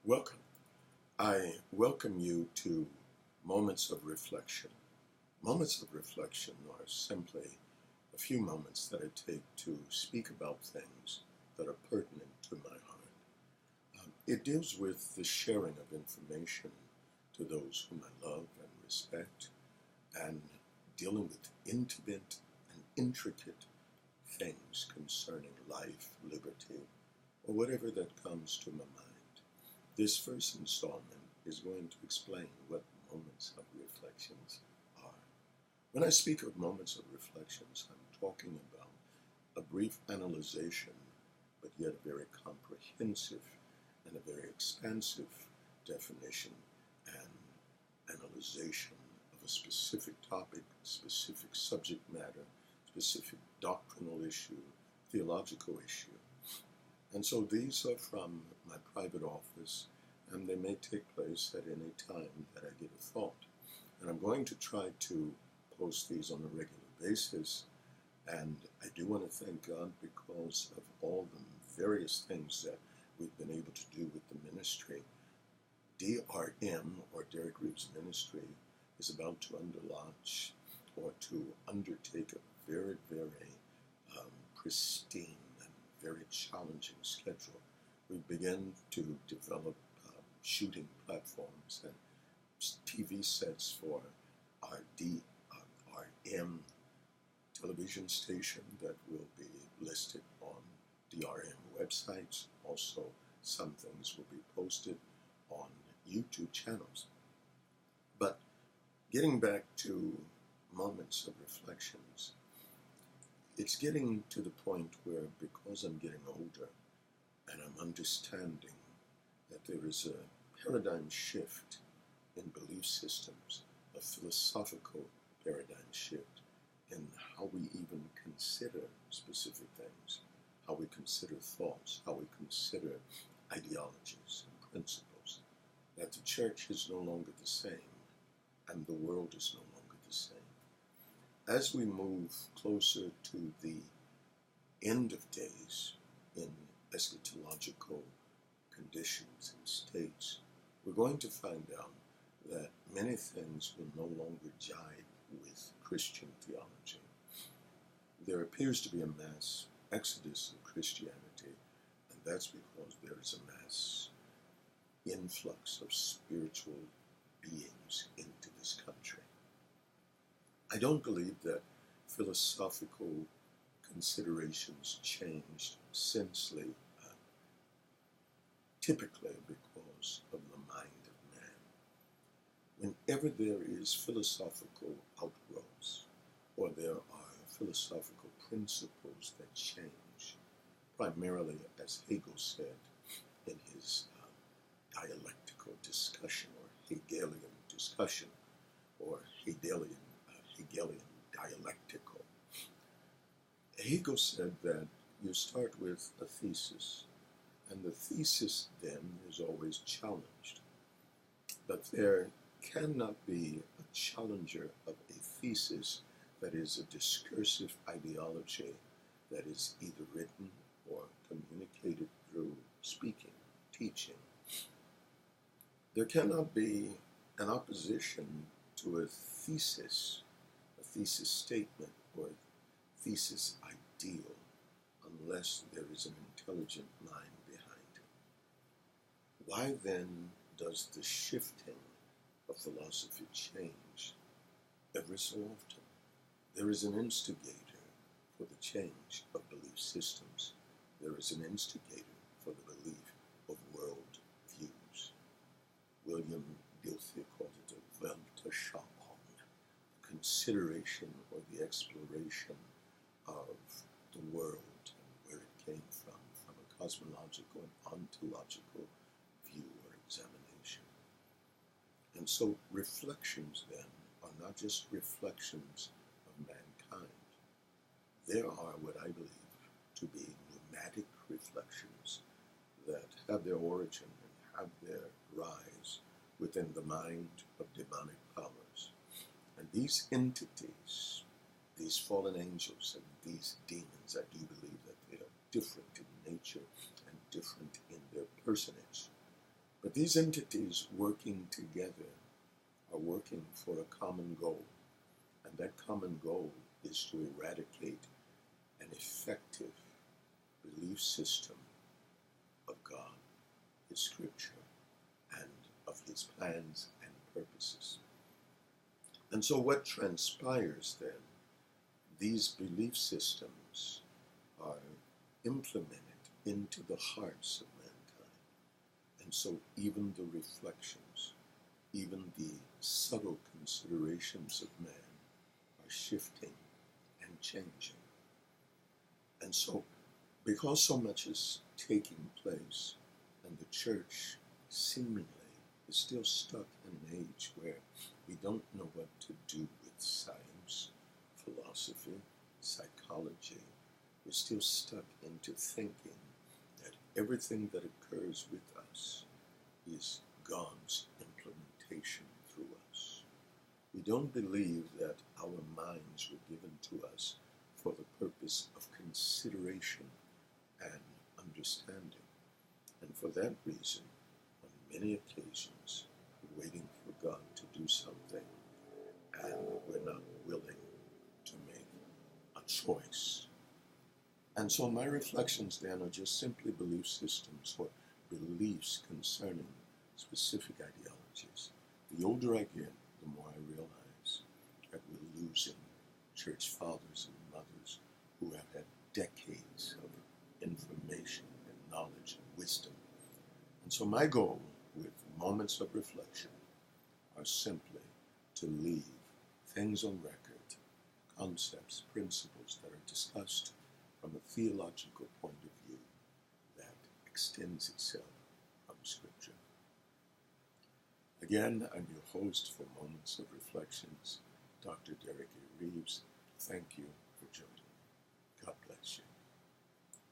Welcome. I welcome you to Moments of Reflection. Moments of reflection are simply a few moments that I take to speak about things that are pertinent to my heart. It deals with the sharing of information to those whom I love and respect, and dealing with intimate and intricate things concerning life, liberty, or whatever that comes to my mind. This first installment is going to explain what moments of reflections are. When I speak of moments of reflections, I'm talking about a brief analyzation, but yet a very comprehensive and a very expansive definition and analyzation of a specific topic, specific subject matter, specific doctrinal issue, theological issue. And so these are from my private office, and they may take place at any time that I get a thought. And I'm going to try to post these on a regular basis, and I do want to thank God because of all the various things that we've been able to do with the ministry. DRM, or Derek Reeves Ministry, is about to underlaunch or to undertake a very, very pristine very challenging schedule. We began to develop shooting platforms and TV sets for our RM television station that will be listed on DRM websites. Also, some things will be posted on YouTube channels. But getting back to moments of reflections, it's getting to the point where, because I'm getting older and I'm understanding that there is a paradigm shift in belief systems, a philosophical paradigm shift in how we even consider specific things, how we consider thoughts, how we consider ideologies and principles, that the church is no longer the same and the world is no longer the same. As we move closer to the end of days in eschatological conditions and states, we're going to find out that many things will no longer jive with Christian theology. There appears to be a mass exodus of Christianity, and that's because there is a mass influx of spiritual beings into this country. I don't believe that philosophical considerations changed sensely, typically because of the mind of man. Whenever there is philosophical outgrowths, or there are philosophical principles that change, primarily, as Hegel said in his dialectical discussion, or Hegelian discussion, or Hegelian dialectical. Hegel said that you start with a thesis, and the thesis then is always challenged. But there cannot be a challenger of a thesis that is a discursive ideology that is either written or communicated through speaking, teaching. There cannot be an opposition to a thesis statement or thesis ideal unless there is an intelligent mind behind it. Why then does the shifting of philosophy change every so often? There is an instigator for the change of belief systems. There is an instigator for the belief of world views. William Gilthy called it a Weltanschauung, consideration or the exploration of the world and where it came from a cosmological and ontological view or examination. And so reflections then are not just reflections of mankind. There are what I believe to be pneumatic reflections that have their origin and have their rise within the mind of demonic powers. And these entities, these fallen angels and these demons, I do believe that they are different in nature and different in their personage. But these entities working together are working for a common goal. And that common goal is to eradicate an effective belief system of God, His Scripture, and of His plans and purposes. And so what transpires then, these belief systems are implemented into the hearts of mankind. And so even the reflections, even the subtle considerations of man are shifting and changing. And so, because so much is taking place, and the church seemingly is still stuck in an age where we don't know what to do with science, philosophy, psychology, we're still stuck into thinking that everything that occurs with us is God's implementation through us. We don't believe that our minds were given to us for the purpose of consideration and understanding. And for that reason, on many occasions, we're waiting for God to do something, and we're not willing to make a choice. And so my reflections then are just simply belief systems or beliefs concerning specific ideologies. The older I get, the more I realize that we're losing church fathers and mothers who have had decades of information and knowledge and wisdom. And so my goal with moments of reflection are simply to leave things on record, concepts, principles that are discussed from a theological point of view that extends itself from Scripture. Again, I'm your host for Moments of Reflections, Dr. Derek A. Reeves. Thank you for joining me. God bless you.